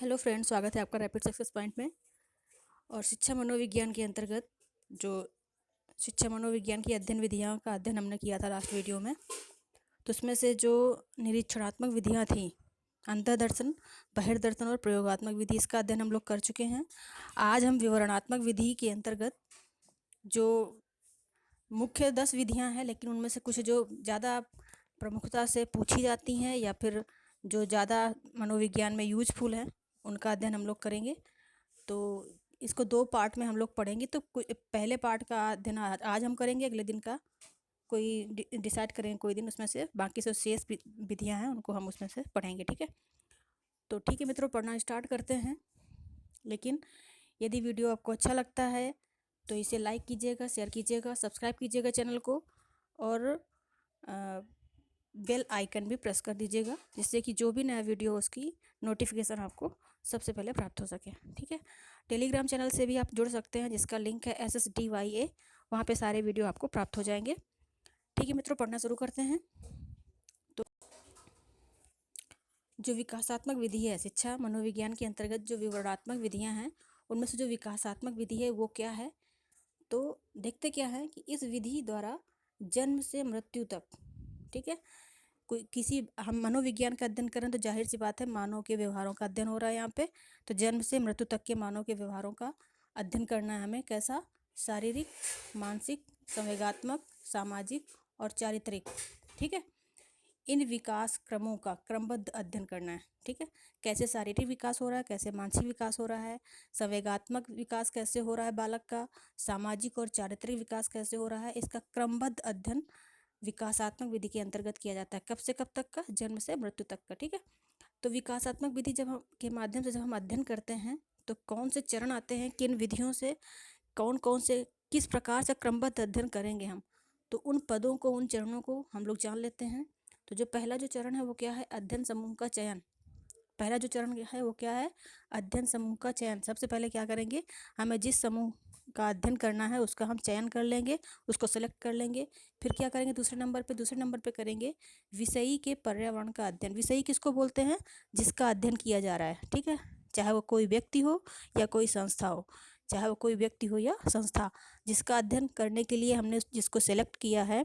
Hello friends, स्वागत है आपका रैपिड सक्सेस पॉइंट में। और शिक्षा मनोविज्ञान के अंतर्गत जो शिक्षा मनोविज्ञान की अध्ययन विधियां का अध्ययन हमने किया था लास्ट वीडियो में, तो उसमें से जो निरीक्षणात्मक विधियां थी, अंतर्दर्शन, बहिर्दर्शन और प्रयोगात्मक विधि, इसका अध्ययन हम लोग कर चुके हैं। आज हम विवरणात्मक विधि के अंतर्गत जो मुख्य 10 विधियाँ हैं, लेकिन उनमें से कुछ जो ज़्यादा प्रमुखता से पूछी जाती हैं या फिर जो ज़्यादा मनोविज्ञान में यूजफुल हैं, उनका अध्ययन हम लोग करेंगे। तो इसको 2 पार्ट में हम लोग पढ़ेंगे। तो पहले पार्ट का अध्ययन आज हम करेंगे, अगले दिन का कोई डिसाइड करेंगे कोई दिन, उसमें से बाकी जो शेष विधियाँ हैं उनको हम उसमें से पढ़ेंगे। ठीक है, तो ठीक है मित्रों, पढ़ना स्टार्ट करते हैं। लेकिन यदि वीडियो आपको अच्छा लगता है तो इसे लाइक कीजिएगा, शेयर कीजिएगा, सब्सक्राइब कीजिएगा चैनल को, और बेल आइकन भी प्रेस कर दीजिएगा, जिससे कि जो भी नया वीडियो हो उसकी नोटिफिकेशन आपको सबसे पहले प्राप्त हो सके। ठीक है, टेलीग्राम चैनल से भी आप जुड़ सकते हैं, जिसका लिंक है SSDYA, वहाँ पे सारे वीडियो आपको प्राप्त हो जाएंगे। ठीक है मित्रों, पढ़ना शुरू करते हैं। तो जो विकासात्मक विधि है, शिक्षा मनोविज्ञान के अंतर्गत जो विवरणात्मक विधियाँ हैं, उनमें से जो विकासात्मक विधि है वो क्या है, तो देखते क्या है कि इस विधि द्वारा जन्म से मृत्यु तक, ठीक है, कोई किसी हम मनोविज्ञान का अध्ययन करें तो जाहिर सी बात है मानव के व्यवहारों का अध्ययन हो रहा है यहाँ पे। तो जन्म से मृत्यु तक के मानव के व्यवहारों का अध्ययन करना है हमें। कैसा? शारीरिक, मानसिक, संवेगात्मक, सामाजिक और चारित्रिक। ठीक है, इन विकास क्रमों का क्रमबद्ध अध्ययन करना है। ठीक है, कैसे शारीरिक विकास हो रहा है, कैसे मानसिक विकास हो रहा है, संवेगात्मक विकास कैसे हो रहा है बालक का, सामाजिक और चारित्रिक विकास कैसे हो रहा है, इसका क्रमबद्ध अध्ययन विकासात्मक विधि के अंतर्गत किया जाता है। कब से कब तक का? जन्म से मृत्यु तक का। ठीक है, तो विकासात्मक विधि जब हम के माध्यम से जब हम अध्ययन करते हैं तो कौन से चरण आते हैं, किन विधियों से कौन कौन से किस प्रकार से क्रमबद्ध अध्ययन करेंगे हम, तो उन पदों को, उन चरणों को हम लोग जान लेते हैं। तो जो पहला जो चरण है वो क्या है? अध्ययन समूह का चयन। पहला जो चरण है वो क्या है? अध्ययन समूह का चयन। सबसे पहले क्या करेंगे, हमें जिस समूह का अध्ययन करना है उसका हम चयन कर लेंगे, उसको सेलेक्ट कर लेंगे। फिर क्या करेंगे? दूसरे नंबर पे करेंगे विषयी के पर्यावरण का अध्ययन। विषयी किसको बोलते हैं? जिसका अध्ययन किया जा रहा है। ठीक है, चाहे वो कोई व्यक्ति हो या कोई संस्था हो, चाहे वो कोई व्यक्ति हो या संस्था, जिसका अध्ययन करने के लिए हमने जिसको सेलेक्ट किया है,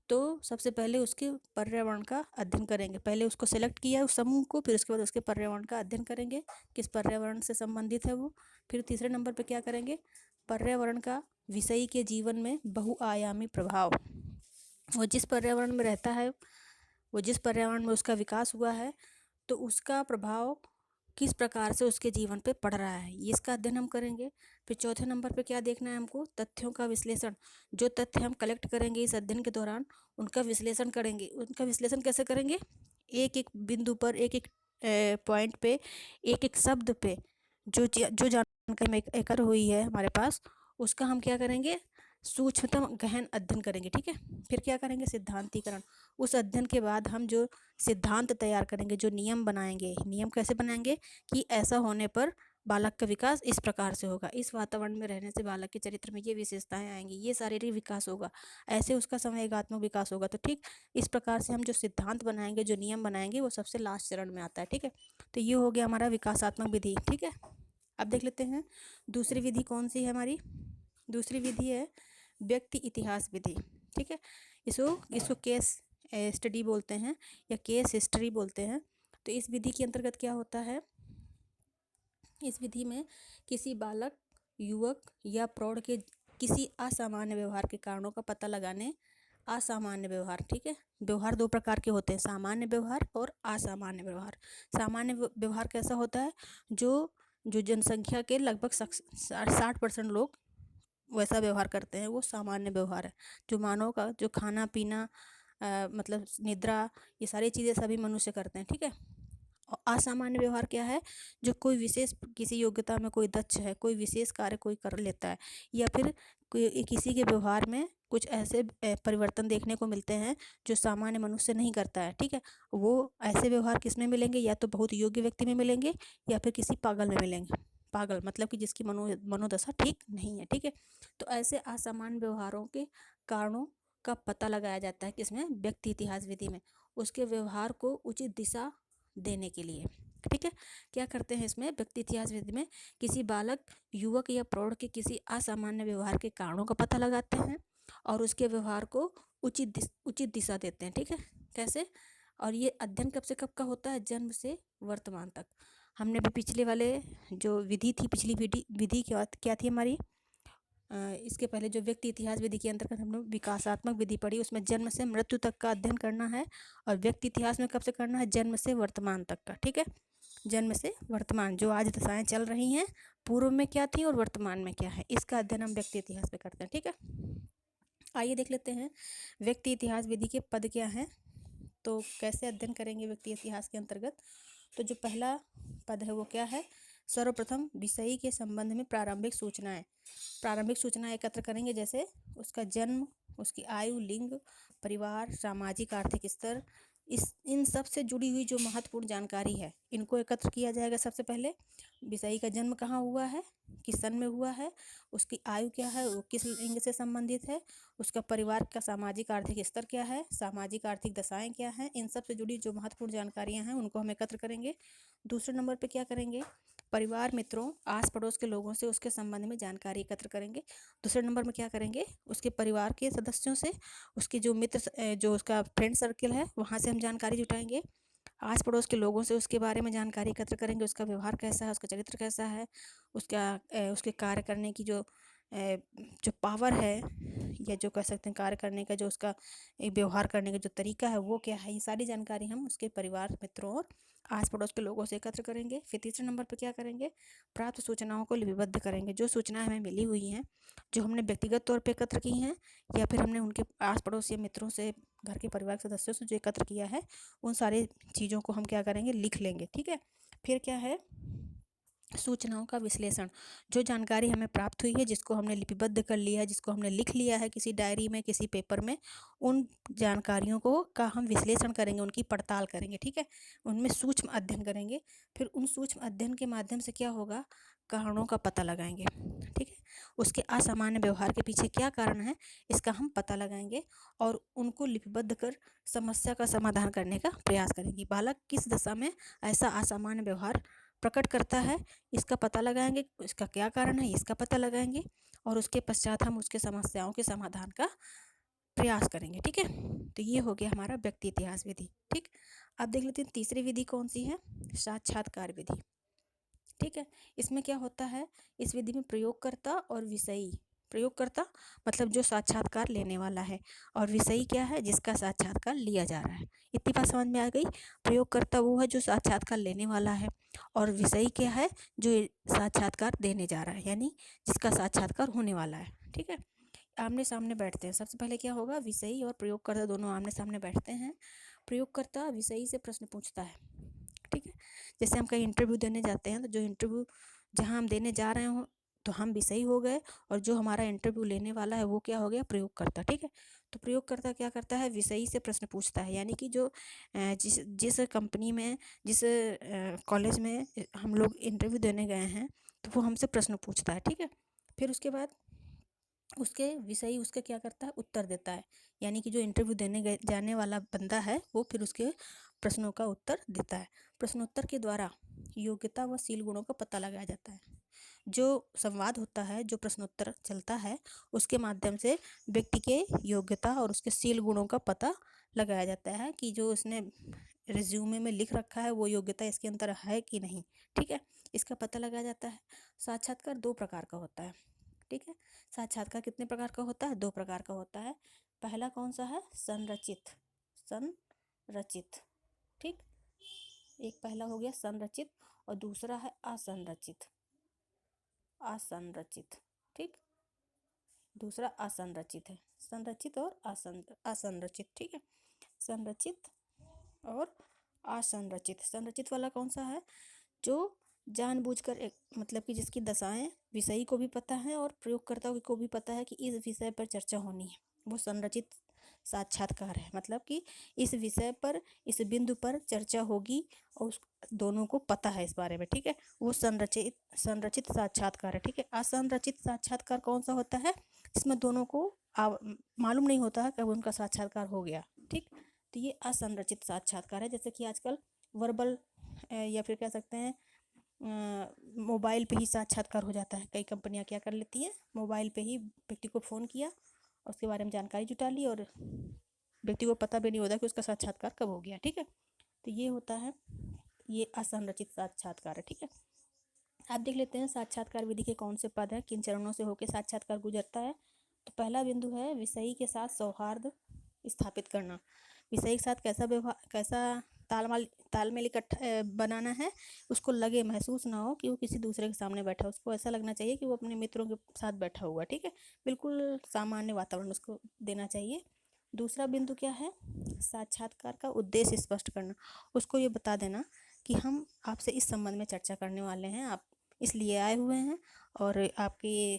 तो सबसे पहले उसके पर्यावरण का अध्ययन करेंगे। पहले उसको सेलेक्ट किया है उस समूह को, फिर उसके बाद उसके पर्यावरण का अध्ययन करेंगे, किस पर्यावरण से संबंधित है वो। फिर तीसरे नंबर पे क्या करेंगे? पर्यावरण का विषयी के जीवन में बहुआयामी प्रभाव। वो जिस पर्यावरण में रहता है, वो जिस पर्यावरण में उसका विकास हुआ है, तो उसका प्रभाव किस प्रकार से उसके जीवन पे पड़ रहा है, ये इसका अध्ययन हम करेंगे। फिर चौथे नंबर पे क्या देखना है हमको? तथ्यों का विश्लेषण। जो तथ्य हम कलेक्ट करेंगे इस अध्ययन के दौरान, उनका विश्लेषण करेंगे। उनका विश्लेषण कैसे करेंगे? एक एक बिंदु पर, एक एक पॉइंट पे, एक एक शब्द पे जो जानकारी एकत्र हुई है हमारे पास, उसका हम क्या करेंगे? सूक्ष्मतम गहन अध्ययन करेंगे। ठीक है, फिर क्या करेंगे? सिद्धांतीकरण। उस अध्ययन के बाद हम जो सिद्धांत तैयार करेंगे, जो नियम बनाएंगे। नियम कैसे बनाएंगे? कि ऐसा होने पर बालक का विकास इस प्रकार से होगा, इस वातावरण में रहने से बालक के चरित्र में ये विशेषताएं आएंगी, ये शारीरिक विकास होगा, ऐसे उसका संवेगात्मक विकास होगा। तो ठीक इस प्रकार से हम जो सिद्धांत बनाएंगे, जो नियम बनाएंगे, वो सबसे लास्ट चरण में आता है। ठीक है, तो ये हो गया हमारा विकासात्मक विधि। ठीक है, अब देख लेते हैं दूसरी विधि कौन सी है हमारी। दूसरी विधि है व्यक्ति इतिहास विधि। ठीक है, इसको केस स्टडी बोलते हैं या केस हिस्ट्री बोलते हैं। तो इस विधि के अंतर्गत क्या होता है? इस विधि में किसी बालक, युवक या प्रौढ़ के किसी असामान्य व्यवहार के कारणों का पता लगाने। असामान्य व्यवहार, ठीक है, व्यवहार दो प्रकार के होते हैं, सामान्य व्यवहार और असामान्य व्यवहार। सामान्य व्यवहार कैसा होता है? जो जो जनसंख्या के लगभग 60% लोग वैसा व्यवहार करते हैं, वो सामान्य व्यवहार है। जो मानव का जो खाना पीना, मतलब निद्रा, ये सारी चीज़ें सभी मनुष्य करते हैं। ठीक है, और असामान्य व्यवहार क्या है? जो कोई विशेष किसी योग्यता में कोई दक्ष है, कोई विशेष कार्य कोई कर लेता है, या फिर कोई किसी के व्यवहार में कुछ ऐसे परिवर्तन देखने को मिलते हैं जो सामान्य मनुष्य नहीं करता है। ठीक है, वो ऐसे व्यवहार किस में मिलेंगे? या तो बहुत योग्य व्यक्ति में मिलेंगे या फिर किसी पागल में मिलेंगे। पागल मतलब कि जिसकी मनोदशा ठीक नहीं है। ठीक है, तो ऐसे असामान्य व्यवहारों के कारणों का पता लगाया जाता है किसमें? व्यक्ति इतिहास विधि में, उसके व्यवहार को उचित दिशा देने के लिए। ठीक है। क्या करते हैं इसमें व्यक्ति इतिहास विधि में, किसी बालक, युवक या प्रौढ़ के किसी असामान्य व्यवहार के कारणों का पता लगाते हैं और उसके व्यवहार को उचित दिशा देते हैं। ठीक है, कैसे? और ये अध्ययन कब से कब का होता है? जन्म से वर्तमान तक। हमने भी पिछले वाले जो विधि थी, पिछली विधि क्या थी हमारी, इसके पहले जो व्यक्ति इतिहास विधि के अंतर्गत हम लोग विकासात्मक विधि पढ़ी, उसमें जन्म से मृत्यु तक का अध्ययन करना है। और व्यक्ति इतिहास में कब से करना है? जन्म से वर्तमान तक का। ठीक है, जन्म से वर्तमान, जो आज दशाएं चल रही हैं, पूर्व में क्या थी और वर्तमान में क्या है, इसका अध्ययन हम व्यक्ति इतिहास में करते हैं। ठीक है, आइए देख लेते हैं व्यक्ति इतिहास विधि के पद क्या हैं। तो कैसे अध्ययन करेंगे व्यक्ति इतिहास के अंतर्गत? तो जो पहला पद है वो क्या है? सर्वप्रथम विषयी के संबंध में प्रारंभिक सूचनाएं एकत्र करेंगे, जैसे उसका जन्म, उसकी आयु, लिंग, परिवार, सामाजिक आर्थिक स्तर, इन सब से जुड़ी हुई जो महत्वपूर्ण जानकारी है, इनको एकत्र किया जाएगा। सबसे पहले विषयी का जन्म कहाँ हुआ है, किस सन में हुआ है, उसकी आयु क्या है, वो किस लिंग से संबंधित है, उसका परिवार का सामाजिक आर्थिक स्तर क्या है, सामाजिक आर्थिक दशाएं क्या हैं, इन सब से जुड़ी जो महत्वपूर्ण जानकारियां हैं उनको हम एकत्र करेंगे। दूसरे नंबर पे क्या करेंगे? परिवार, मित्रों, आस पड़ोस के लोगों से उसके संबंध में जानकारी एकत्र करेंगे। दूसरे नंबर में क्या करेंगे? उसके परिवार के सदस्यों से, उसके जो मित्र, जो उसका फ्रेंड सर्किल है, वहाँ से हम जानकारी जुटाएंगे। आस पड़ोस के लोगों से उसके बारे में जानकारी एकत्र करेंगे, उसका व्यवहार कैसा है, उसका चरित्र कैसा है, उसके कार्य करने की जो पावर है, या जो कह सकते हैं कार्य करने का जो उसका व्यवहार करने का जो तरीका है वो क्या है, ये सारी जानकारी हम उसके परिवार, मित्रों और आस पड़ोस के लोगों से एकत्र करेंगे। फिर तीसरे नंबर पर क्या करेंगे? प्राप्त सूचनाओं को लिपिबद्ध करेंगे। जो सूचनाएं हमें मिली हुई हैं, जो हमने व्यक्तिगत तौर पर एकत्र की हैं, या फिर हमने उनके आस पड़ोस या मित्रों से, घर के परिवार के सदस्यों से जो एकत्र किया है, उन सारी चीज़ों को हम क्या करेंगे? लिख लेंगे। ठीक है, फिर क्या है? सूचनाओं का विश्लेषण। जो जानकारी हमें प्राप्त हुई है, जिसको हमने लिपिबद्ध कर लिया है, जिसको हमने लिख लिया है किसी डायरी में, किसी पेपर में, उन जानकारियों का हम विश्लेषण करेंगे, उनकी पड़ताल करेंगे। ठीक है, उनमें सूक्ष्म अध्ययन करेंगे। फिर उन सूक्ष्म अध्ययन के माध्यम से क्या होगा? कारणों का पता लगाएंगे। ठीक है, उसके असामान्य व्यवहार के पीछे क्या कारण है, इसका हम पता लगाएंगे और उनको लिपिबद्ध कर समस्या का समाधान करने का प्रयास करेंगे। बालक किस दशा में ऐसा असामान्य व्यवहार प्रकट करता है, इसका पता लगाएंगे, इसका क्या कारण है, इसका पता लगाएंगे, और उसके पश्चात हम उसके समस्याओं के समाधान का प्रयास करेंगे। ठीक है, तो ये हो गया हमारा व्यक्ति इतिहास विधि। ठीक, अब देख लेते हैं तीसरी विधि कौन सी है? साक्षात्कार विधि। ठीक है, इसमें क्या होता है? इस विधि में प्रयोगकर्ता और विषयी, प्रयोगकर्ता मतलब जो साक्षात्कार लेने वाला है, और विषयी क्या है? जिसका साक्षात्कार लिया जा रहा है। इतनी बात समझ में आ गई? प्रयोगकर्ता वो है जो साक्षात्कार लेने वाला है, और विषयी क्या है? जो साक्षात्कार देने जा रहा है, यानी जिसका साक्षात्कार होने वाला है। ठीक है, आमने सामने बैठते हैं। सबसे पहले क्या होगा? विषयी और प्रयोगकर्ता दोनों आमने सामने बैठते हैं। प्रयोगकर्ता विषयी से प्रश्न पूछता है। ठीक है, जैसे हम कहीं इंटरव्यू देने जाते हैं, तो जो इंटरव्यू जहाँ हम देने जा रहे हों, तो हम विषयी हो गए, और जो हमारा इंटरव्यू लेने वाला है वो क्या हो गया? प्रयोगकर्ता। ठीक है, तो प्रयोगकर्ता क्या करता है? विषयी से प्रश्न पूछता है, यानी कि जो जिस कंपनी में, जिस कॉलेज में हम लोग इंटरव्यू देने गए हैं, तो वो हमसे प्रश्न पूछता है। ठीक है, फिर उसके बाद उसके विषयी उसके क्या करता है? उत्तर देता है, यानी कि जो इंटरव्यू देने जाने वाला बंदा है वो फिर उसके प्रश्नों का उत्तर देता है। प्रश्नोत्तर के द्वारा योग्यता व शील गुणों का पता लगाया जाता है। जो संवाद होता है, जो प्रश्नोत्तर चलता है, उसके माध्यम से व्यक्ति के योग्यता और उसके शील गुणों का पता लगाया जाता है कि जो उसने रिज्यूमे में लिख रखा है वो योग्यता इसके अंदर है कि नहीं। ठीक है, इसका पता लगाया जाता है। साक्षात्कार दो प्रकार का होता है। ठीक है, साक्षात्कार कितने प्रकार का होता है? दो प्रकार का होता है। पहला कौन सा है? संरचित। संरचित। ठीक, एक पहला हो गया संरचित, और दूसरा है असंरचित। असंरचित। ठीक, दूसरा असंरचित है। संरचित और असंरचित। ठीक है, संरचित और असंरचित। संरचित वाला कौन सा है? जो जानबूझकर एक, मतलब कि जिसकी दशाएं विषयी को भी पता है और प्रयोगकर्ता को भी पता है कि इस विषय पर चर्चा होनी है, वो संरचित साक्षात्कार है। मतलब कि इस विषय पर, इस बिंदु पर चर्चा होगी और उस दोनों को पता है इस बारे में। ठीक है, वो संरचित साक्षात्कार है। ठीक है, असंरचित साक्षात्कार कौन सा होता है? जिसमें दोनों को मालूम नहीं होता है कब उनका साक्षात्कार हो गया। ठीक, तो ये असंरचित साक्षात्कार है। जैसे कि आजकल वर्बल या फिर कह सकते हैं मोबाइल पे ही साक्षात्कार हो जाता है। कई कंपनियां क्या कर लेती हैं, मोबाइल पे ही व्यक्ति को फ़ोन किया और उसके बारे में जानकारी जुटा ली और व्यक्ति को पता भी नहीं होता कि उसका साक्षात्कार कब हो गया। ठीक है, तो ये होता है, ये असंरचित साक्षात्कार है। ठीक है, आप देख लेते हैं साक्षात्कार विधि के कौन से पद हैं, किन चरणों से होकर साक्षात्कार गुजरता है। तो पहला बिंदु है विषयी के साथ सौहार्द स्थापित करना। विषयी के साथ कैसा तालमेल इकट्ठा बनाना है, उसको लगे, महसूस ना हो कि वो किसी दूसरे के सामने बैठा है, उसको ऐसा लगना चाहिए कि वो अपने मित्रों के साथ बैठा हुआ। ठीक है, बिल्कुल सामान्य वातावरण उसको देना चाहिए। दूसरा बिंदु क्या है, साक्षात्कार का उद्देश्य स्पष्ट करना। उसको ये बता देना कि हम आपसे इस संबंध में चर्चा करने वाले हैं, आप इसलिए आए हुए हैं और आपके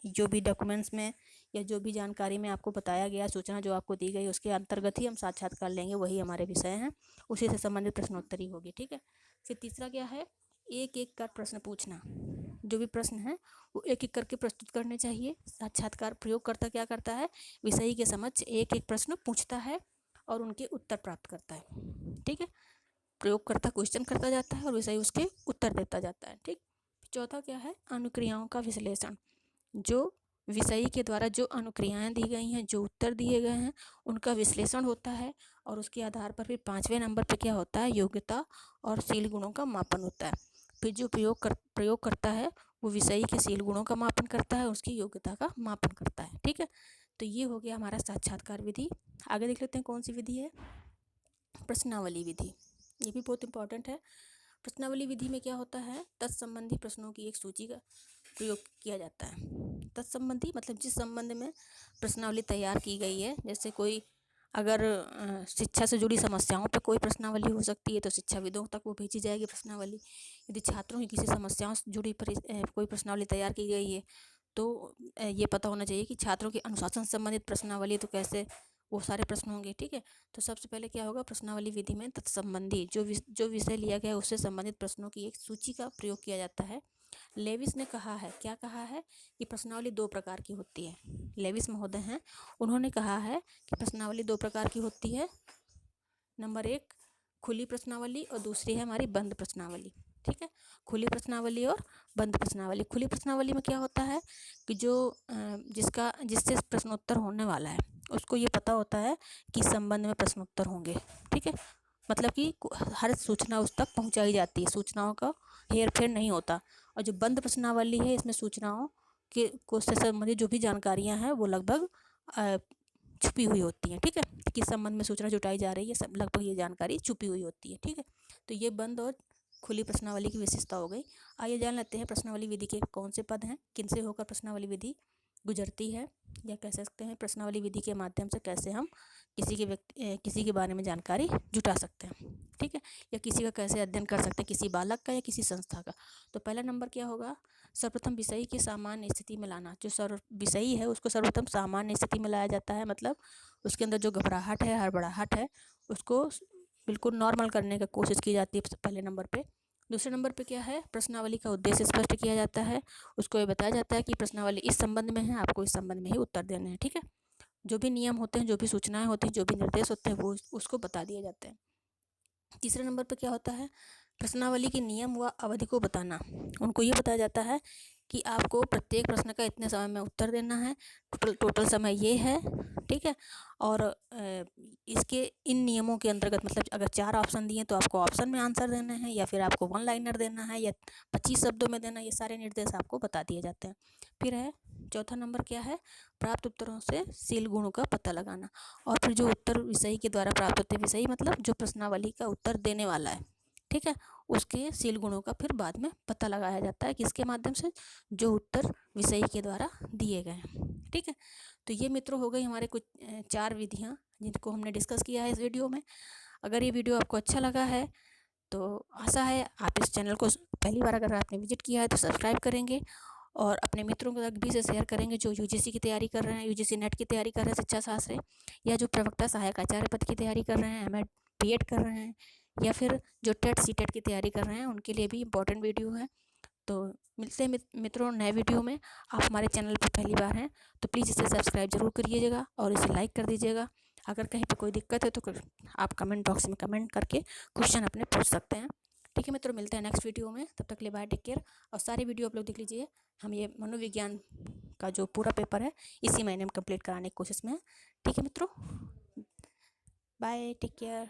जो भी डॉक्यूमेंट्स में या जो भी जानकारी में आपको बताया गया, सूचना जो आपको दी गई, उसके अंतर्गत ही हम साक्षात्कार लेंगे, वही हमारे विषय हैं, उसी से संबंधित प्रश्नोत्तरी होगी। ठीक है, फिर तीसरा क्या है, एक एक कर प्रश्न पूछना। जो भी प्रश्न है वो एक एक करके प्रस्तुत करने चाहिए। साक्षात्कार प्रयोगकर्ता क्या करता है, विषयी के समक्ष एक एक प्रश्न पूछता है और उनके उत्तर प्राप्त करता है। ठीक है, प्रयोगकर्ता क्वेश्चन करता जाता है और विषयी उसके उत्तर देता जाता है। ठीक, चौथा क्या है, अनुक्रियाओं का विश्लेषण। जो विषयी के द्वारा जो अनुक्रियाएं दी गई हैं, जो उत्तर दिए गए हैं, उनका विश्लेषण होता है और उसके आधार पर फिर 5वें नंबर पे क्या होता है, योग्यता और शील गुणों का मापन होता है। फिर जो प्रयोग करता है वो विषयी के शील गुणों का मापन करता है, उसकी योग्यता का मापन करता है। ठीक है, तो ये हो गया हमारा साक्षात्कार विधि। आगे देख लेते हैं कौन सी विधि है, प्रश्नावली विधि। ये भी बहुत इंपॉर्टेंट है। प्रश्नावली विधि में क्या होता है, तत्संबंधी प्रश्नों की एक सूची का प्रयोग किया जाता है। तत्संबंधी मतलब जिस संबंध में प्रश्नावली तैयार की गई है, जैसे कोई अगर शिक्षा से जुड़ी समस्याओं पर कोई प्रश्नावली हो सकती है तो शिक्षाविदों तक वो भेजी जाएगी प्रश्नावली। यदि छात्रों की किसी समस्याओं से जुड़ी कोई प्रश्नावली तैयार की गई है तो ये पता होना चाहिए कि छात्रों के अनुशासन संबंधित प्रश्नावली, तो कैसे वो सारे प्रश्न होंगे। ठीक है, तो सबसे पहले क्या होगा, प्रश्नावली विधि में तत्संबंधी जो विषय लिया गया है उससे संबंधित प्रश्नों की एक सूची का प्रयोग किया जाता है। लेविस ने कहा है, क्या कहा है, कि प्रश्नावली 2 प्रकार की होती है। लेविस महोदय हैं, उन्होंने कहा है कि प्रश्नावली 2 प्रकार की होती है। नंबर 1 खुली प्रश्नावली और दूसरी है हमारी बंद प्रश्नावली। ठीक है, खुली प्रश्नावली और बंद प्रश्नावली। खुली प्रश्नावली में क्या होता है कि जो जिससे प्रश्नोत्तर होने वाला है उसको ये पता होता है कि संबंध में प्रश्नोत्तर होंगे। ठीक है, मतलब कि हर सूचना उस तक पहुंचाई जाती है, सूचनाओं का हेर फेर नहीं होता। और जो बंद प्रश्नावली है इसमें सूचनाओं के को से संबंधित जो भी जानकारियां हैं वो लगभग छुपी हुई होती है। ठीक है, किस संबंध में सूचना जुटाई जा रही है, सब लगभग ये जानकारी छुपी हुई होती है। ठीक है, तो ये बंद और खुली प्रश्नावली की विशेषता हो गई। आइए जान लेते हैं प्रश्नावली विधि के कौन से पद हैं, किनसे होकर प्रश्नावली विधि गुजरती है, या कह सकते हैं प्रश्नावली विधि के माध्यम से कैसे हम किसी के बारे में जानकारी जुटा सकते हैं। ठीक है, या किसी का कैसे अध्ययन कर सकते हैं, किसी बालक का या किसी संस्था का। तो पहला नंबर क्या होगा, सर्वप्रथम विषयी की सामान्य स्थिति में लाना। जो विषयी है उसको सर्वप्रथम सामान्य स्थिति में लाया जाता है, मतलब उसके अंदर जो घबराहट है, हड़बड़ाहट है, उसको बिल्कुल नॉर्मल करने की कोशिश की जाती है पहले नंबर पे। दूसरे नंबर पे क्या है, प्रश्नावली का उद्देश्य स्पष्ट किया जाता है। उसको ये बताया जाता है कि प्रश्नावली इस संबंध में है, आपको इस संबंध में ही उत्तर देने हैं। ठीक है, जो भी नियम होते हैं, जो भी सूचनाएं होती हैं, जो भी निर्देश होते हैं वो उसको बता दिए जाते हैं। तीसरे नंबर पे क्या होता है, प्रश्नावली के नियम व अवधि को बताना। उनको ये बताया जाता है कि आपको प्रत्येक प्रश्न का इतने समय में उत्तर देना है, टोटल समय ये है। ठीक है, और इसके इन नियमों के अंतर्गत, मतलब अगर 4 ऑप्शन दिए तो आपको ऑप्शन में आंसर देना है, या फिर आपको 1 लाइनर देना है, या 25 शब्दों में देना है, ये सारे निर्देश आपको बता दिए जाते हैं। फिर है चौथा नंबर क्या है, प्राप्त उत्तरों से शील गुणों का पता लगाना। और फिर जो उत्तर विषयी के द्वारा प्राप्त होते हैं, विषयी मतलब जो प्रश्नावली का उत्तर देने वाला है, ठीक है, उसके शील गुणों का फिर बाद में पता लगाया जाता है, किसके माध्यम से, जो उत्तर विषयी के द्वारा दिए गए हैं। ठीक है, तो ये मित्रों हो गई हमारे कुछ 4 विधियाँ जिनको हमने डिस्कस किया है इस वीडियो में। अगर ये वीडियो आपको अच्छा लगा है तो आशा है आप इस चैनल को पहली बार अगर आपने विजिट किया है तो सब्सक्राइब करेंगे और अपने मित्रों के साथ भी से शेयर करेंगे जो यूजीसी की तैयारी कर रहे हैं, यूजीसी नेट की तैयारी कर रहे हैं शिक्षा शास्त्र, या जो प्रवक्ता सहायक आचार्य पद की तैयारी कर रहे हैं, एमएड बीएड कर रहे हैं, या फिर जो टेट सीटेट की तैयारी कर रहे हैं, उनके लिए भी इम्पोर्टेंट वीडियो है। तो मिलते हैं मित्रों नए वीडियो में। आप हमारे चैनल पर पहली बार हैं तो प्लीज़ इसे सब्सक्राइब जरूर करिएगा और इसे लाइक कर दीजिएगा। अगर कहीं पे कोई दिक्कत है तो आप कमेंट बॉक्स में कमेंट करके क्वेश्चन अपने पूछ सकते हैं। ठीक है मित्रों, मिलते हैं नेक्स्ट वीडियो में, तब तक के लिए बाय, टेक केयर। और सारी वीडियो आप लोग देख लीजिए, हम ये मनोविज्ञान का जो पूरा पेपर है इसी महीने में कंप्लीट कराने की कोशिश में है। ठीक है मित्रों, बाय, टेक केयर।